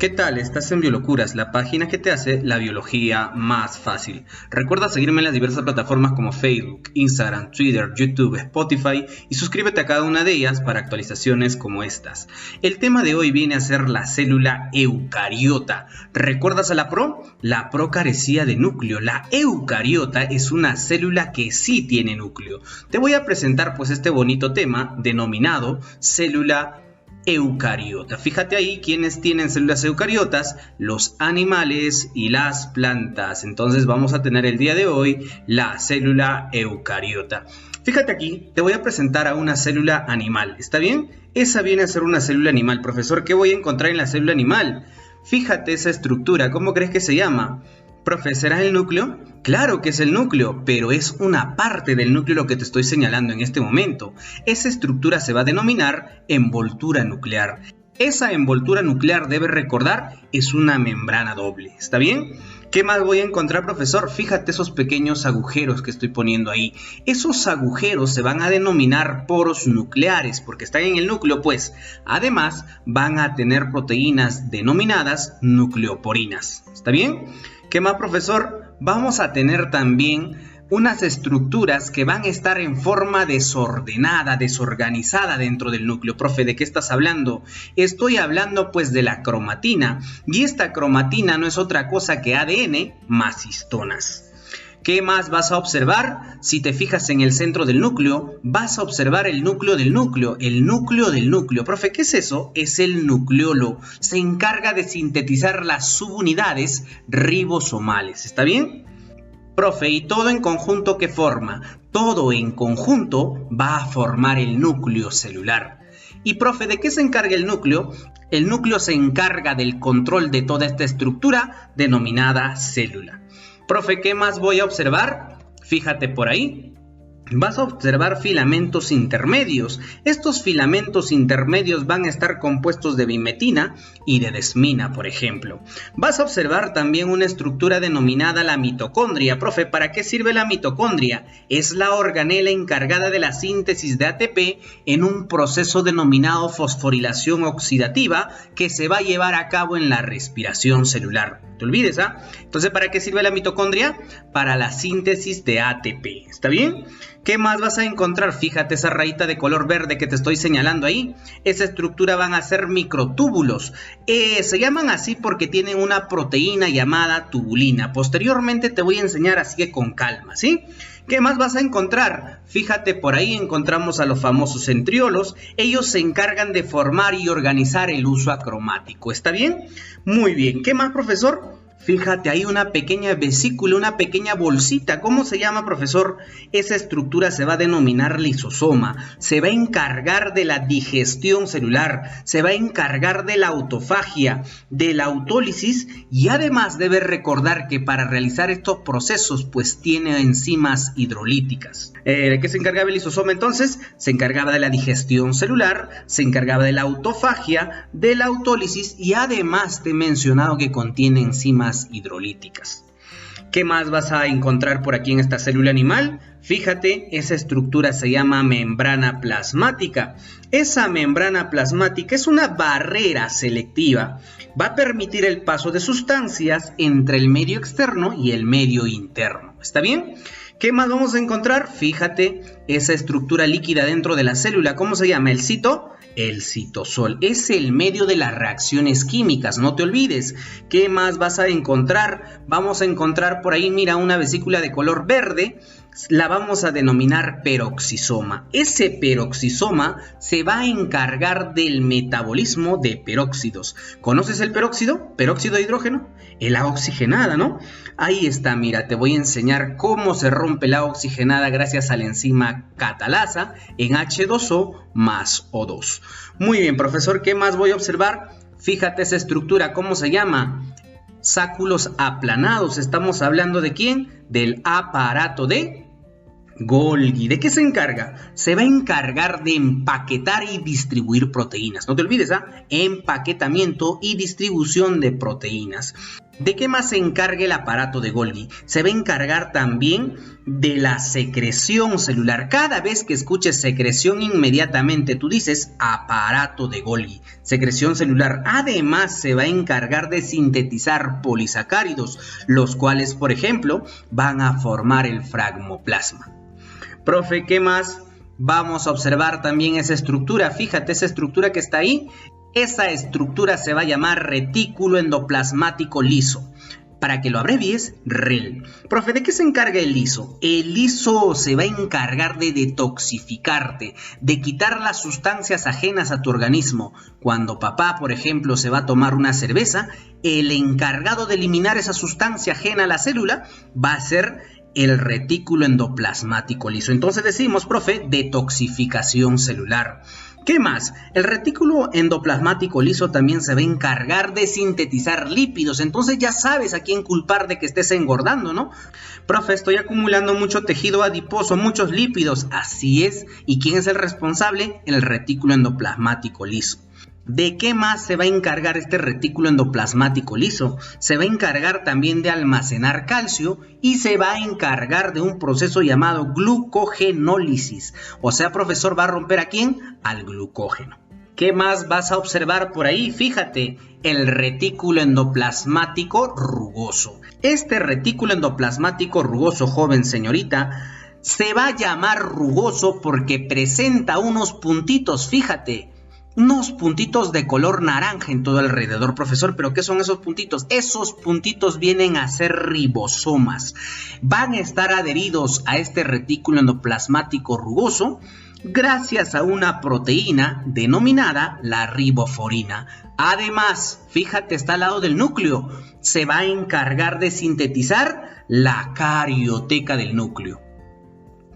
¿Qué tal? Estás en Biolocuras, la página que te hace la biología más fácil. Recuerda seguirme en las diversas plataformas como Facebook, Instagram, Twitter, YouTube, Spotify y suscríbete a cada una de ellas para actualizaciones como estas. El tema de hoy viene a ser la célula eucariota. ¿Recuerdas a la pro? La pro carecía de núcleo. La eucariota es una célula que sí tiene núcleo. Te voy a presentar pues este bonito tema denominado célula eucariota. Fíjate ahí quiénes tienen células eucariotas, los animales y las plantas. Entonces vamos a tener el día de hoy la célula eucariota. Fíjate aquí, te voy a presentar a una célula animal, ¿está bien? Esa viene a ser una célula animal. Profesor, ¿qué voy a encontrar en la célula animal? Fíjate esa estructura, ¿cómo crees que se llama? Profe, ¿será el núcleo? Claro que es el núcleo, pero es una parte del núcleo lo que te estoy señalando en este momento. Esa estructura se va a denominar envoltura nuclear. Esa envoltura nuclear, debes recordar, es una membrana doble. ¿Está bien? ¿Qué más voy a encontrar, profesor? Fíjate esos pequeños agujeros que estoy poniendo ahí. Esos agujeros se van a denominar poros nucleares porque están en el núcleo, pues. Además, van a tener proteínas denominadas nucleoporinas. ¿Está bien? ¿Qué más, profesor? Vamos a tener también unas estructuras que van a estar en forma desordenada, desorganizada dentro del núcleo. Profe, ¿de qué estás hablando? Estoy hablando pues de la cromatina, y esta cromatina no es otra cosa que ADN más histonas. ¿Qué más vas a observar? Si te fijas en el centro del núcleo, vas a observar el núcleo del núcleo, el núcleo del núcleo. Profe, ¿qué es eso? Es el nucleolo. Se encarga de sintetizar las subunidades ribosomales. ¿Está bien? Profe, ¿y todo en conjunto qué forma? Todo en conjunto va a formar el núcleo celular. Y profe, ¿de qué se encarga el núcleo? El núcleo se encarga del control de toda esta estructura denominada célula. Profe, ¿qué más voy a observar? Fíjate por ahí. Vas a observar filamentos intermedios. Estos filamentos intermedios van a estar compuestos de bimetina y de desmina, por ejemplo. Vas a observar también una estructura denominada la mitocondria. Profe, ¿para qué sirve la mitocondria? Es la organela encargada de la síntesis de ATP en un proceso denominado fosforilación oxidativa que se va a llevar a cabo en la respiración celular. No te olvides, ¿ah? Entonces, ¿para qué sirve la mitocondria? Para la síntesis de ATP. ¿Está bien? ¿Qué más vas a encontrar? Fíjate esa rayita de color verde que te estoy señalando ahí. Esa estructura van a ser microtúbulos. Se llaman así porque tienen una proteína llamada tubulina. Posteriormente te voy a enseñar, así que con calma, ¿sí? ¿Qué más vas a encontrar? Fíjate, por ahí encontramos a los famosos centriolos. Ellos se encargan de formar y organizar el uso acromático. ¿Está bien? Muy bien. ¿Qué más, profesor? Fíjate, hay una pequeña vesícula, una pequeña bolsita. ¿Cómo se llama, profesor? Esa estructura se va a denominar lisosoma. Se va a encargar de la digestión celular, se va a encargar de la autofagia, de la autólisis, y además debes recordar que para realizar estos procesos pues tiene enzimas hidrolíticas. ¿De qué se encargaba el lisosoma entonces? Se encargaba de la digestión celular, se encargaba de la autofagia, de la autólisis, y además te he mencionado que contiene enzimas hidrolíticas. ¿Qué más vas a encontrar por aquí en esta célula animal? Fíjate, esa estructura se llama membrana plasmática. Esa membrana plasmática es una barrera selectiva. Va a permitir el paso de sustancias entre el medio externo y el medio interno. ¿Está bien? ¿Qué más vamos a encontrar? Fíjate, esa estructura líquida dentro de la célula, ¿cómo se llama? ¿El cito? El citosol. Es el medio de las reacciones químicas, no te olvides. ¿Qué más vas a encontrar? Vamos a encontrar por ahí, mira, una vesícula de color verde. La vamos a denominar peroxisoma. Ese peroxisoma se va a encargar del metabolismo de peróxidos. ¿Conoces el peróxido? ¿Peróxido de hidrógeno? El agua oxigenada, ¿no? Ahí está, mira, te voy a enseñar cómo se rompe el agua oxigenada gracias a la enzima catalasa en H2O más O2. Muy bien, profesor, ¿qué más voy a observar? Fíjate esa estructura, ¿cómo se llama? Sáculos aplanados. ¿Estamos hablando de quién? Del aparato de Golgi. ¿De qué se encarga? Se va a encargar de empaquetar y distribuir proteínas. No te olvides, ¿ah? Empaquetamiento y distribución de proteínas. ¿De qué más se encarga el aparato de Golgi? Se va a encargar también de la secreción celular. Cada vez que escuches secreción, inmediatamente tú dices aparato de Golgi, secreción celular. Además, se va a encargar de sintetizar polisacáridos, los cuales, por ejemplo, van a formar el fragmoplasma. Profe, ¿qué más? Vamos a observar también esa estructura. Fíjate, esa estructura que está ahí. Esa estructura se va a llamar retículo endoplasmático liso. Para que lo abrevies, REL. Profe, ¿de qué se encarga el liso? El liso se va a encargar de detoxificarte, de quitar las sustancias ajenas a tu organismo. Cuando papá, por ejemplo, se va a tomar una cerveza, el encargado de eliminar esa sustancia ajena a la célula va a ser el retículo endoplasmático liso. Entonces decimos, profe, detoxificación celular. ¿Qué más? El retículo endoplasmático liso también se va a encargar de sintetizar lípidos. Entonces ya sabes a quién culpar de que estés engordando, ¿no? Profe, estoy acumulando mucho tejido adiposo, muchos lípidos. Así es. ¿Y quién es el responsable? El retículo endoplasmático liso. ¿De qué más se va a encargar este retículo endoplasmático liso? Se va a encargar también de almacenar calcio y se va a encargar de un proceso llamado glucogenólisis. O sea, profesor, ¿va a romper a quién? Al glucógeno. ¿Qué más vas a observar por ahí? Fíjate, el retículo endoplasmático rugoso. Este retículo endoplasmático rugoso, joven señorita, se va a llamar rugoso porque presenta unos puntitos, fíjate. Unos puntitos de color naranja en todo alrededor, profesor. ¿Pero qué son esos puntitos? Esos puntitos vienen a ser ribosomas. Van a estar adheridos a este retículo endoplasmático rugoso gracias a una proteína denominada la riboforina. Además, fíjate, está al lado del núcleo. Se va a encargar de sintetizar la carioteca del núcleo.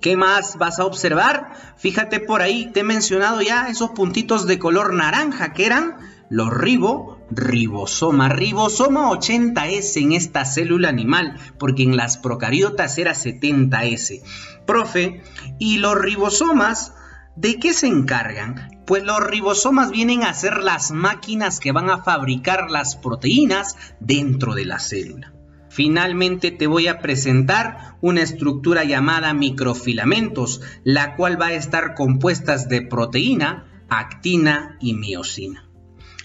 ¿Qué más vas a observar? Fíjate por ahí, te he mencionado ya esos puntitos de color naranja que eran los ribosoma 80S en esta célula animal, porque en las procariotas era 70S. Profe, ¿y los ribosomas de qué se encargan? Pues los ribosomas vienen a ser las máquinas que van a fabricar las proteínas dentro de la célula. Finalmente te voy a presentar una estructura llamada microfilamentos, la cual va a estar compuesta de proteína, actina y miosina.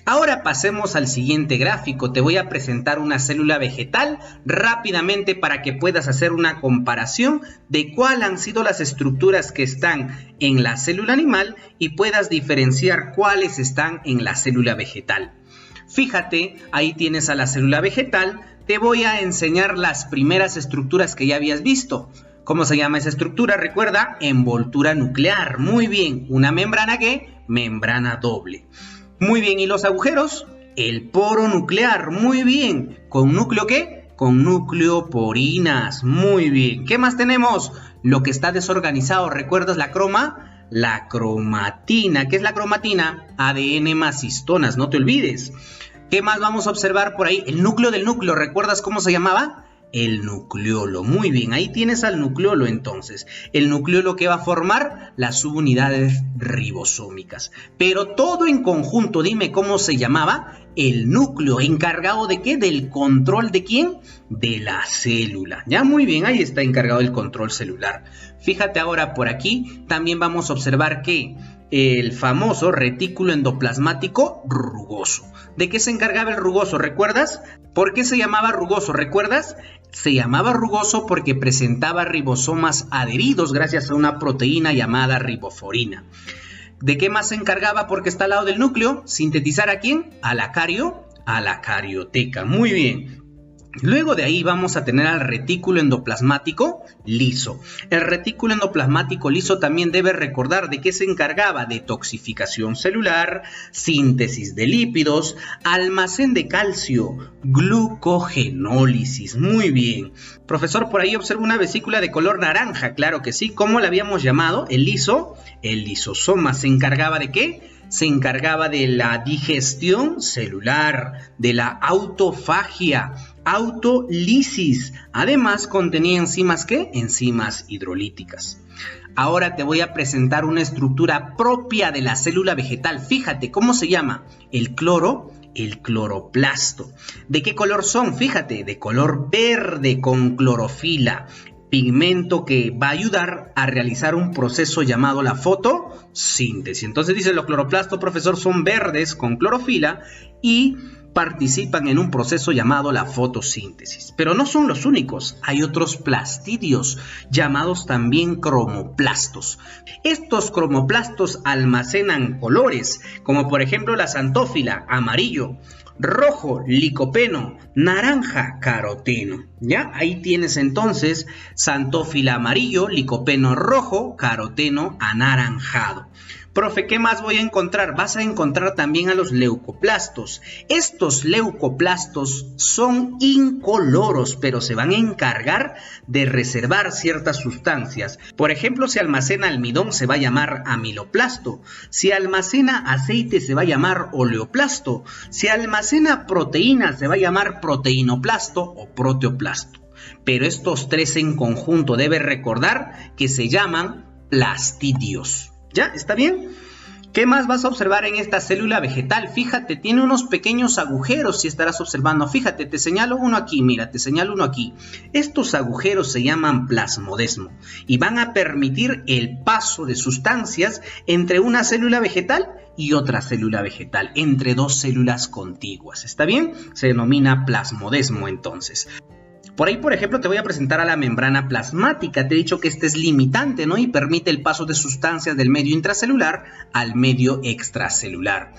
Ahora pasemos al siguiente gráfico. Te voy a presentar una célula vegetal rápidamente para que puedas hacer una comparación de cuáles han sido las estructuras que están en la célula animal y puedas diferenciar cuáles están en la célula vegetal. Fíjate, ahí tienes a la célula vegetal. Te voy a enseñar las primeras estructuras que ya habías visto. ¿Cómo se llama esa estructura? Recuerda, envoltura nuclear. Muy bien. ¿Una membrana qué? Membrana doble. Muy bien. ¿Y los agujeros? El poro nuclear. Muy bien. ¿Con núcleo qué? Con nucleoporinas. Muy bien. ¿Qué más tenemos? Lo que está desorganizado. ¿Recuerdas la croma? La cromatina. ¿Qué es la cromatina? ADN más histonas. No te olvides. ¿Qué más vamos a observar por ahí? El núcleo del núcleo. ¿Recuerdas cómo se llamaba? El nucleolo. Muy bien, ahí tienes al nucleolo entonces. El nucleolo que va a formar las subunidades ribosómicas. Pero todo en conjunto, dime cómo se llamaba. El núcleo, ¿encargado de qué? Del control de ¿quién? De la célula. Ya, muy bien, ahí está encargado el control celular. Fíjate ahora por aquí, también vamos a observar que el famoso retículo endoplasmático rugoso. ¿De qué se encargaba el rugoso? ¿Recuerdas? ¿Por qué se llamaba rugoso? ¿Recuerdas? Se llamaba rugoso porque presentaba ribosomas adheridos gracias a una proteína llamada riboforina. ¿De qué más se encargaba? Porque está al lado del núcleo. ¿Sintetizar a quién? A la carioteca. Muy bien. Luego de ahí vamos a tener al retículo endoplasmático liso. El retículo endoplasmático liso también debe recordar de qué se encargaba: de toxificación celular, síntesis de lípidos, almacén de calcio, glucogenólisis. Muy bien. Profesor, por ahí observa una vesícula de color naranja. Claro que sí. ¿Cómo la habíamos llamado? El liso. El lisosoma. ¿Se encargaba de qué? Se encargaba de la digestión celular, de la autofagia, autolisis. Además contenía enzimas ¿qué? Enzimas hidrolíticas. Ahora te voy a presentar una estructura propia de la célula vegetal. Fíjate cómo se llama: el cloro, el cloroplasto. ¿De qué color son? Fíjate, de color verde con clorofila, pigmento que va a ayudar a realizar un proceso llamado la fotosíntesis. Entonces dice, los cloroplastos, profesor, son verdes con clorofila y participan en un proceso llamado la fotosíntesis. Pero no son los únicos, hay otros plastidios llamados también cromoplastos. Estos cromoplastos almacenan colores, como por ejemplo la xantófila, amarillo, rojo, licopeno, naranja, caroteno. ¿Ya? Ahí tienes entonces xantófila amarillo, licopeno rojo, caroteno anaranjado. Profe, ¿qué más voy a encontrar? Vas a encontrar también a los leucoplastos. Estos leucoplastos son incoloros, pero se van a encargar de reservar ciertas sustancias. Por ejemplo, si almacena almidón se va a llamar amiloplasto. Si almacena aceite se va a llamar oleoplasto. Si almacena proteínas se va a llamar proteinoplasto o proteoplasto. Pero estos tres en conjunto debes recordar que se llaman plastidios. ¿Ya? ¿Está bien? ¿Qué más vas a observar en esta célula vegetal? Fíjate, tiene unos pequeños agujeros si estarás observando. Fíjate, te señalo uno aquí, mira, te señalo uno aquí. Estos agujeros se llaman plasmodesmo y van a permitir el paso de sustancias entre una célula vegetal y otra célula vegetal, entre dos células contiguas. ¿Está bien? Se denomina plasmodesmo entonces. Por ahí, por ejemplo, te voy a presentar a la membrana plasmática. Te he dicho que este es limitante, ¿no? Y permite el paso de sustancias del medio intracelular al medio extracelular.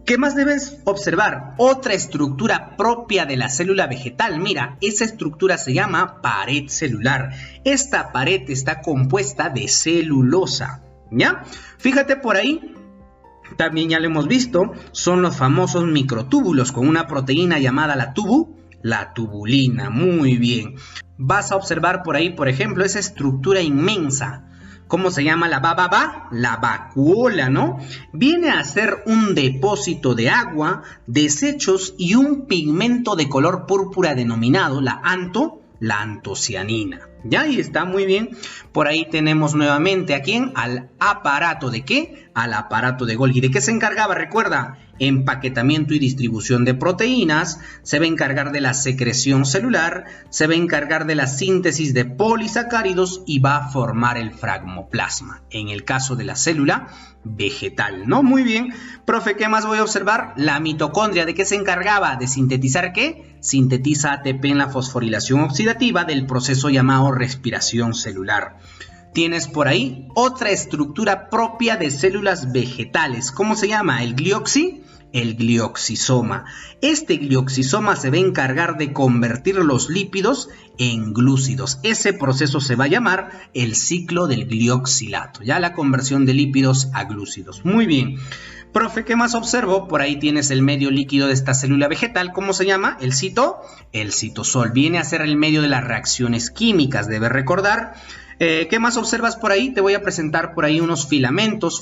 ¿Qué más debes observar? Otra estructura propia de la célula vegetal. Mira, esa estructura se llama pared celular. Esta pared está compuesta de celulosa, ¿ya? Fíjate por ahí. También ya lo hemos visto. Son los famosos microtúbulos con una proteína llamada la tubulina. Muy bien. Vas a observar por ahí, por ejemplo, esa estructura inmensa. ¿Cómo se llama la vacuola, ¿no? Viene a ser un depósito de agua, desechos y un pigmento de color púrpura denominado la antocianina. Ya, ahí está, muy bien. Por ahí tenemos nuevamente a quién, al aparato de ¿qué? Al aparato de Golgi. ¿De qué se encargaba? Recuerda, empaquetamiento y distribución de proteínas, se va a encargar de la secreción celular, se va a encargar de la síntesis de polisacáridos y va a formar el fragmoplasma, en el caso de la célula vegetal, ¿no? Muy bien. Profe, ¿qué más voy a observar? La mitocondria, ¿de qué se encargaba? ¿De sintetizar qué? Sintetiza ATP en la fosforilación oxidativa del proceso llamado respiración celular. Tienes por ahí otra estructura propia de células vegetales. ¿Cómo se llama? El glioxisoma. Este glioxisoma se va a encargar de convertir los lípidos en glúcidos. Ese proceso se va a llamar el ciclo del glioxilato. Ya la conversión de lípidos a glúcidos. Muy bien. Profe, ¿qué más observo? Por ahí tienes el medio líquido de esta célula vegetal. ¿Cómo se llama? El citosol. Viene a ser el medio de las reacciones químicas, debes recordar. ¿Qué más observas por ahí? Te voy a presentar por ahí unos filamentos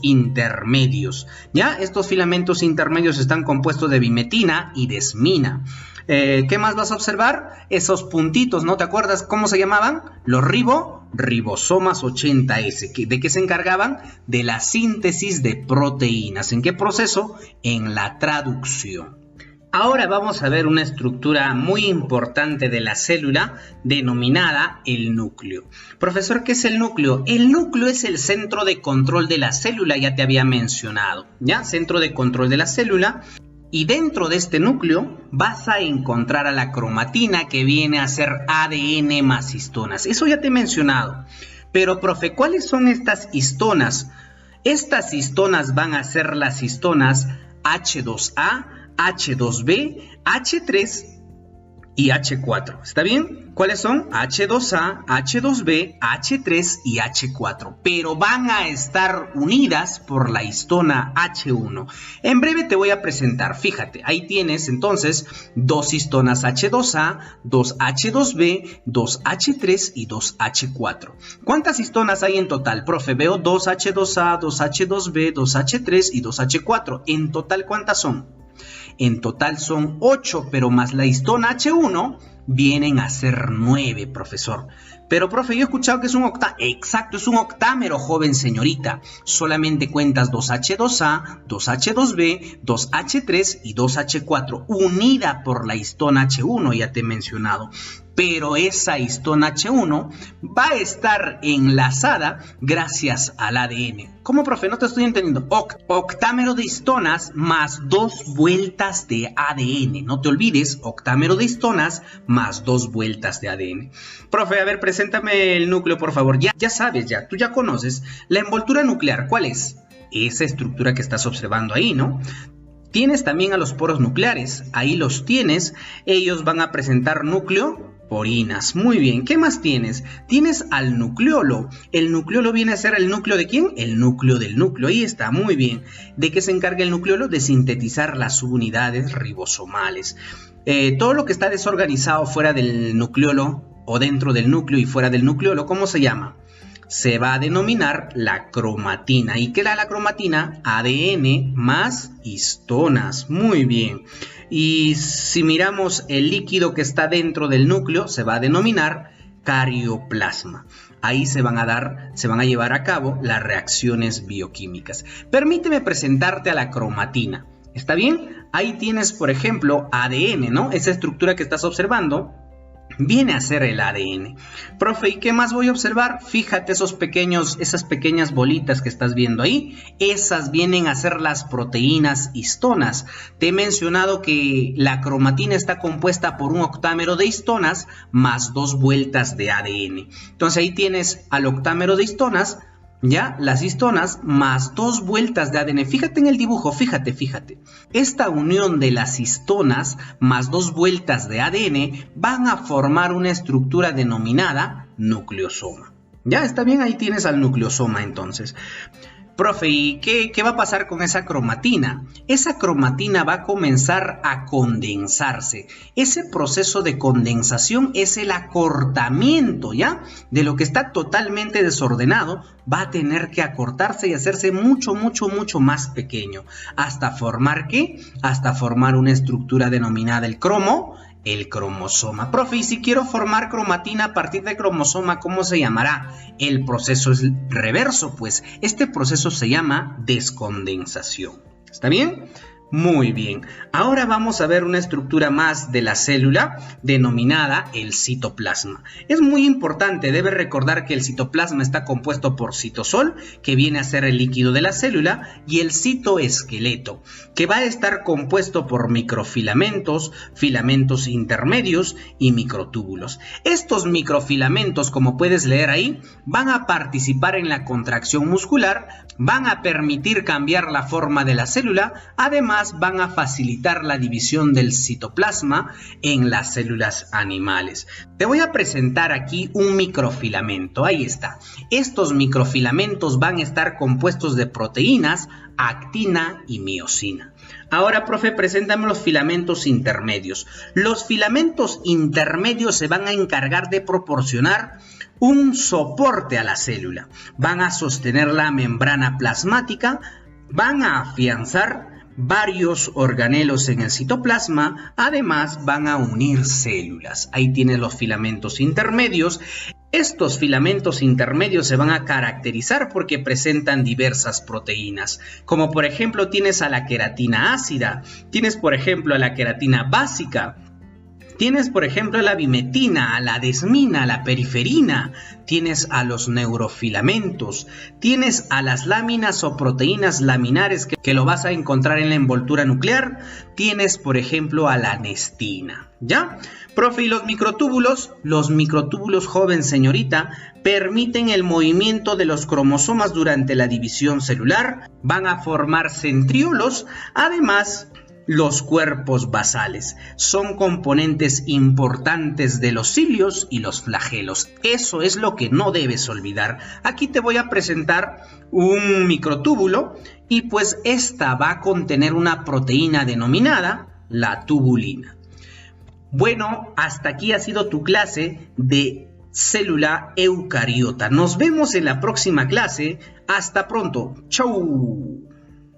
intermedios. ¿Ya? Estos filamentos intermedios están compuestos de bimetina y desmina. ¿Qué más vas a observar? Esos puntitos, ¿no te acuerdas cómo se llamaban? Los ribosomas 80S. ¿De qué se encargaban? De la síntesis de proteínas. ¿En qué proceso? En la traducción. Ahora vamos a ver una estructura muy importante de la célula denominada el núcleo. Profesor, ¿qué es el núcleo? El núcleo es el centro de control de la célula, ya te había mencionado, ¿ya? Centro de control de la célula. Y dentro de este núcleo vas a encontrar a la cromatina, que viene a ser ADN más histonas. Eso ya te he mencionado. Pero, profe, ¿cuáles son estas histonas? Estas histonas van a ser las histonas H2A, H2B, H3 y H4. ¿Está bien? ¿Cuáles son? H2A, H2B, H3 y H4. Pero van a estar unidas por la histona H1. En breve te voy a presentar. Fíjate, ahí tienes entonces dos histonas H2A, dos H2B, dos H3 y dos H4. ¿Cuántas histonas hay en total? Profe, veo 2 H2A, 2 H2B, 2 H3 y 2 H4. En total, ¿cuántas son? En total son 8, pero más la histona H1 vienen a ser 9, profesor. Pero, profe, yo he escuchado que es un octámero. Exacto, es un octámero, joven señorita. Solamente cuentas 2H2A, 2H2B, 2H3 y 2H4, unida por la histona H1, ya te he mencionado. Pero esa histona H1 va a estar enlazada gracias al ADN. ¿Cómo, profe? No te estoy entendiendo. Octámero de histonas más 2 vueltas de ADN. No te olvides, octámero de histonas más 2 vueltas de ADN. Profe, a ver, preséntame el núcleo, por favor. Ya sabes, tú ya conoces. La envoltura nuclear, ¿cuál es? Esa estructura que estás observando ahí, ¿no? Tienes también a los poros nucleares. Ahí los tienes. Ellos van a presentar núcleo. Porinas, muy bien. ¿Qué más tienes? Tienes al nucleolo. El nucleolo viene a ser el núcleo ¿de quién? El núcleo del núcleo. Ahí está, muy bien. ¿De qué se encarga el nucleolo? De sintetizar las subunidades ribosomales. Todo lo que está desorganizado fuera del nucleolo o dentro del núcleo y fuera del nucleolo, ¿cómo se llama? Se va a denominar la cromatina. ¿Y qué era la cromatina? ADN más histonas. Muy bien. Y si miramos el líquido que está dentro del núcleo, se va a denominar carioplasma. Ahí se van a llevar a cabo las reacciones bioquímicas. Permíteme presentarte a la cromatina. ¿Está bien? Ahí tienes, por ejemplo, ADN, ¿no? Esa estructura que estás observando viene a ser el ADN. Profe, ¿y qué más voy a observar? Fíjate esas pequeñas bolitas que estás viendo ahí. Esas vienen a ser las proteínas histonas. Te he mencionado que la cromatina está compuesta por un octámero de histonas más 2 vueltas de ADN. Entonces ahí tienes al octámero de histonas, ya, las histonas más 2 vueltas de ADN. Fíjate en el dibujo, fíjate. Esta unión de las histonas más 2 vueltas de ADN van a formar una estructura denominada nucleosoma. Ya, está bien, ahí tienes al nucleosoma entonces. Profe, ¿y qué va a pasar con esa cromatina? Esa cromatina va a comenzar a condensarse. Ese proceso de condensación es el acortamiento, ¿ya? De lo que está totalmente desordenado, va a tener que acortarse y hacerse mucho más pequeño. ¿Hasta formar qué? Hasta formar una estructura denominada el cromosoma. Profe, y si quiero formar cromatina a partir de cromosoma, ¿cómo se llamará? El proceso es reverso, pues. Este proceso se llama descondensación. ¿Está bien? Muy bien. Ahora vamos a ver una estructura más de la célula denominada el citoplasma. Es muy importante, debes recordar que el citoplasma está compuesto por citosol, que viene a ser el líquido de la célula, y el citoesqueleto, que va a estar compuesto por microfilamentos, filamentos intermedios y microtúbulos. Estos microfilamentos, como puedes leer ahí, van a participar en la contracción muscular, van a permitir cambiar la forma de la célula, además van a facilitar la división del citoplasma en las células animales. Te voy a presentar aquí un microfilamento, ahí está. Estos microfilamentos van a estar compuestos de proteínas, actina y miosina. Ahora, profe, preséntame los filamentos intermedios. Los filamentos intermedios se van a encargar de proporcionar un soporte a la célula. Van a sostener la membrana plasmática, van a afianzar varios organelos en el citoplasma, además van a unir células. Ahí tienes los filamentos intermedios. Estos filamentos intermedios se van a caracterizar porque presentan diversas proteínas, como por ejemplo tienes a la queratina ácida, tienes por ejemplo a la queratina básica, tienes por ejemplo a la bimetina, a la desmina, a la periferina, tienes a los neurofilamentos, tienes a las láminas o proteínas laminares que lo vas a encontrar en la envoltura nuclear, tienes por ejemplo a la anestina, ¿ya? Profe, ¿y los microtúbulos? Los microtúbulos, joven señorita, permiten el movimiento de los cromosomas durante la división celular, van a formar centriolos, además los cuerpos basales son componentes importantes de los cilios y los flagelos. Eso es lo que no debes olvidar. Aquí te voy a presentar un microtúbulo y pues esta va a contener una proteína denominada la tubulina. Bueno, hasta aquí ha sido tu clase de célula eucariota. Nos vemos en la próxima clase. Hasta pronto. Chau.